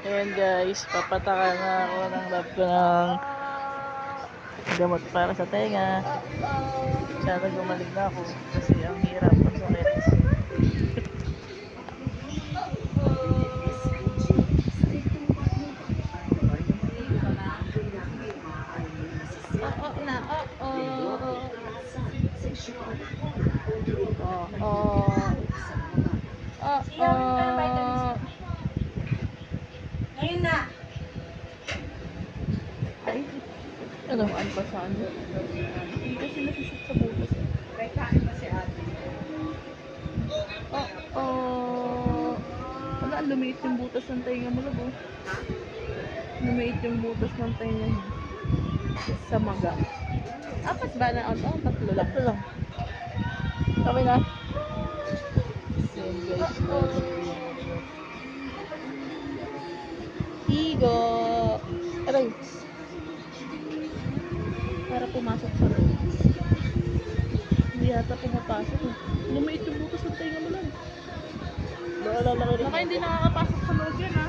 Ayan guys, papataka na ako ng lab ko ng gamot para sa tenga. Sana gumaling na ako kasi ang hirap, ang sakit. Ngayon na. Ay, ano? Ano pa saan? Hindi kasi nasusot sa butas. May kain pa si ate. Wala, lumiit yung butas ng tenga mo, labo. Lumiit yung butas ng tenga mo. Sa maga. Apat ba na? Tatlo lang. Tatlo lang. Kami na. Ayan guys. Higo. Aray. Para pumasok sa loob. Hindi yata pumapasok eh. Lumiit yung butas ng tenga mo lang. Baka lalaki rin. Baka hindi nakakapasok sa loob yan, ha?